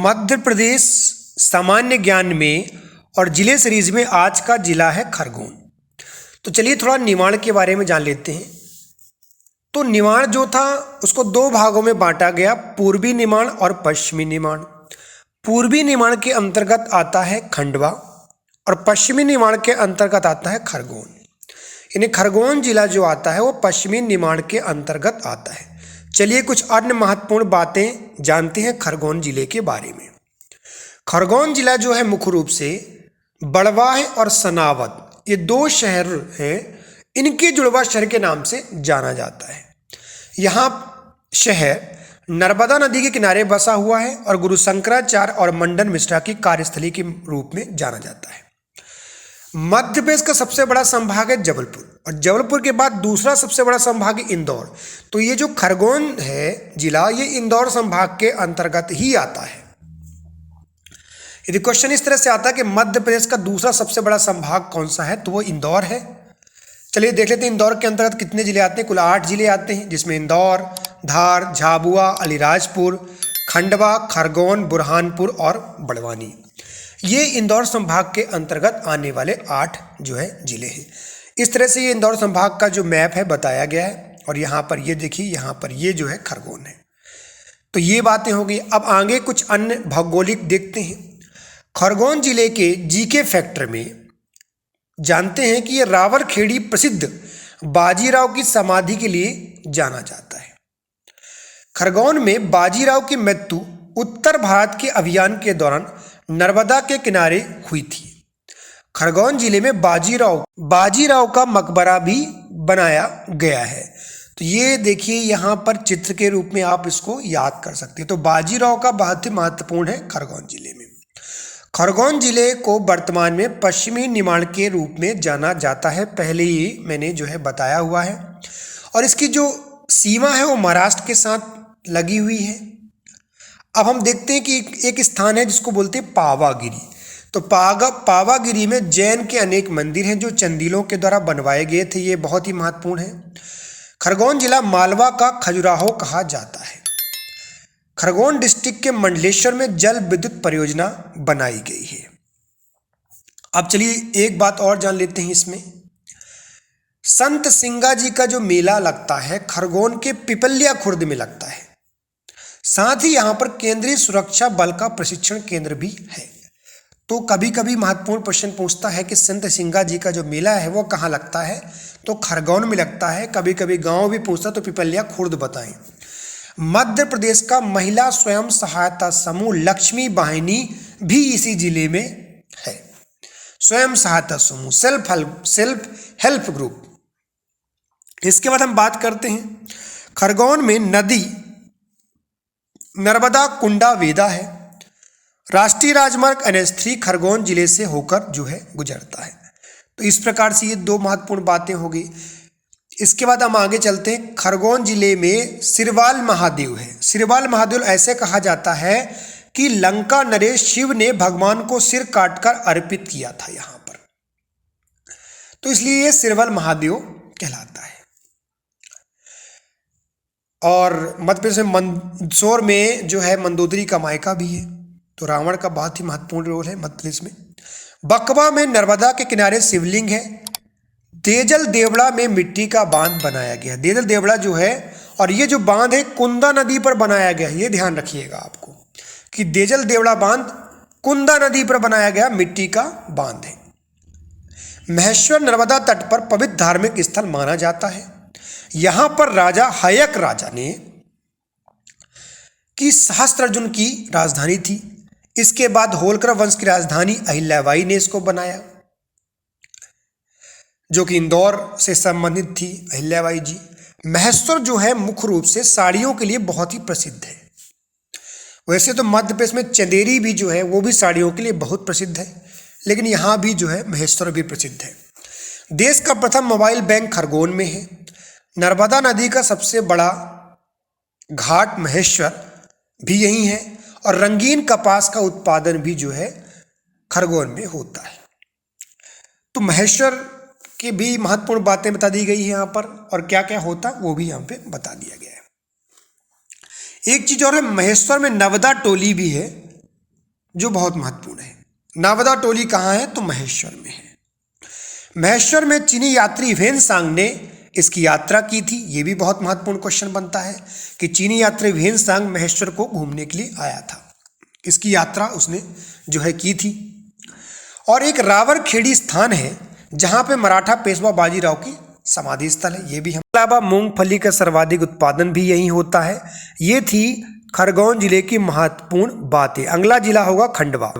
मध्य प्रदेश सामान्य ज्ञान में और जिले सीरीज में आज का जिला है खरगोन। तो चलिए थोड़ा निमाड़ के बारे में जान लेते हैं। तो निमाड़ जो था उसको दो भागों में बांटा गया, पूर्वी निमाड़ और पश्चिमी निमाड़। पूर्वी निमाड़ के अंतर्गत आता है खंडवा और पश्चिमी निमाड़ के अंतर्गत आता है खरगोन। यानी खरगोन जिला जो आता है वो पश्चिमी निमाड़ के अंतर्गत आता है। चलिए कुछ अन्य महत्वपूर्ण बातें जानते हैं खरगोन जिले के बारे में। खरगोन जिला जो है मुख्य रूप से बड़वाह और सनावद ये दो शहर हैं, इनके जुड़वा शहर के नाम से जाना जाता है। यहाँ शहर नर्मदा नदी के किनारे बसा हुआ है और गुरु शंकराचार्य और मंडन मिश्रा की कार्यस्थली के रूप में जाना जाता है। मध्य प्रदेश का सबसे बड़ा संभाग है जबलपुर और जबलपुर के बाद दूसरा सबसे बड़ा संभाग है इंदौर। तो ये जो खरगोन है जिला ये इंदौर संभाग के अंतर्गत ही आता है। यदि क्वेश्चन इस तरह से आता है कि मध्य प्रदेश का दूसरा सबसे बड़ा संभाग कौन सा है तो वो इंदौर है। चलिए देख लेते हैं इंदौर के अंतर्गत कितने जिले आते हैं। कुल 8 जिले आते हैं, जिसमें इंदौर, धार, झाबुआ, अलीराजपुर, खंडवा, खरगोन, बुरहानपुर और बड़वानी। ये इंदौर संभाग के अंतर्गत आने वाले 8 जो है जिले हैं। इस तरह से ये इंदौर संभाग का जो मैप है बताया गया है और यहाँ पर ये देखिए, यहाँ पर ये जो है खरगोन है। तो ये बातें हो गई। अब आगे कुछ अन्य भौगोलिक देखते हैं। खरगोन जिले के जीके फैक्टर में जानते हैं कि ये रावरखेड़ी प्रसिद्ध बाजीराव की समाधि के लिए जाना जाता है। खरगोन में बाजीराव की मृत्यु उत्तर भारत के अभियान के दौरान नर्मदा के किनारे हुई थी। खरगोन जिले में बाजीराव का मकबरा भी बनाया गया है। तो ये देखिए यहाँ पर चित्र के रूप में आप इसको याद कर सकते हैं। तो बाजीराव का बहुत ही महत्वपूर्ण है खरगोन जिले में। खरगोन जिले को वर्तमान में पश्चिमी निमाड़ के रूप में जाना जाता है, पहले ही मैंने जो है बताया हुआ है। और इसकी जो सीमा है वो महाराष्ट्र के साथ लगी हुई है। अब हम देखते हैं कि एक स्थान है जिसको बोलते हैं पावागिरी। तो पावागिरी में जैन के अनेक मंदिर हैं जो चंदीलों के द्वारा बनवाए गए थे, ये बहुत ही महत्वपूर्ण है। खरगोन जिला मालवा का खजुराहो कहा जाता है। खरगोन डिस्ट्रिक्ट के मंडलेश्वर में जल विद्युत परियोजना बनाई गई है। अब चलिए एक बात और जान लेते हैं इसमें। संत सिंगा जी का जो मेला लगता है खरगोन के पिपलिया खुर्द में लगता है। साथ ही यहाँ पर केंद्रीय सुरक्षा बल का प्रशिक्षण केंद्र भी है। तो कभी कभी महत्वपूर्ण प्रश्न पूछता है कि संत सिंगा जी का जो मेला है वो कहाँ लगता है, तो खरगोन में लगता है। कभी कभी गांव भी पूछता तो पिपलिया खुर्द बताएं। मध्य प्रदेश का महिला स्वयं सहायता समूह लक्ष्मी वाहिनी भी इसी जिले में है। स्वयं सहायता समूह सेल्फ हेल्प ग्रुप। इसके बाद हम बात करते हैं खरगोन में नदी नर्मदा कुंडा वेदा है। राष्ट्रीय राजमार्ग NH3 खरगोन जिले से होकर जो है गुजरता है। तो इस प्रकार से ये दो महत्वपूर्ण बातें हो गई। इसके बाद हम आगे चलते हैं। खरगोन जिले में सिरवाल महादेव है। सिरवाल महादेव ऐसे कहा जाता है कि लंका नरेश शिव ने भगवान को सिर काटकर अर्पित किया था यहाँ पर, तो इसलिए ये सिरवाल महादेव कहलाता है। और मध्य प्रदेश में मंदसौर में जो है मंदोदरी का मायका भी है। तो रावण का बहुत ही महत्वपूर्ण रोल है मध्य प्रदेश में। बकवा में नर्मदा के किनारे शिवलिंग है। देजल देवड़ा में मिट्टी का बांध बनाया गया। देजल देवड़ा जो है और ये जो बांध है कुंदा नदी पर बनाया गया है। ये ध्यान रखिएगा आपको कि देजल देवड़ा बांध कुंदा नदी पर बनाया गया मिट्टी का बांध है। महेश्वर नर्मदा तट पर पवित्र धार्मिक स्थल माना जाता है। यहां पर राजा हयक राजा ने की सहस्त्रार्जुन की राजधानी थी। इसके बाद होलकर वंश की राजधानी अहिल्याबाई ने इसको बनाया, जो कि इंदौर से संबंधित थी अहिल्याबाई जी। महेश्वर जो है मुख्य रूप से साड़ियों के लिए बहुत ही प्रसिद्ध है। वैसे तो मध्य प्रदेश में चंदेरी भी जो है वो भी साड़ियों के लिए बहुत प्रसिद्ध है, लेकिन यहाँ भी जो है महेश्वर भी प्रसिद्ध है। देश का प्रथम मोबाइल बैंक खरगोन में है। नर्मदा नदी का सबसे बड़ा घाट महेश्वर भी यही है और रंगीन कपास का उत्पादन भी जो है खरगोन में होता है। तो महेश्वर की भी महत्वपूर्ण बातें बता दी गई है यहाँ पर, और क्या क्या होता वो भी यहाँ पे बता दिया गया है। एक चीज और है, महेश्वर में नवदा टोली भी है जो बहुत महत्वपूर्ण है। नावदा टोली कहाँ है? तो महेश्वर में है। महेश्वर में चीनी यात्री ह्वेनसांग ने इसकी यात्रा की थी। ये भी बहुत महत्वपूर्ण क्वेश्चन बनता है कि चीनी यात्री ह्वेनसांग महेश्वर को घूमने के लिए आया था, इसकी यात्रा उसने जो है की थी। और एक रावरखेड़ी स्थान है जहाँ पे मराठा पेशवा बाजीराव की समाधि स्थल है, ये भी हम। अलावा मूंगफली का सर्वाधिक उत्पादन भी यहीं होता है। ये थी खरगोन जिले की महत्वपूर्ण बातें। अगला जिला होगा खंडवा।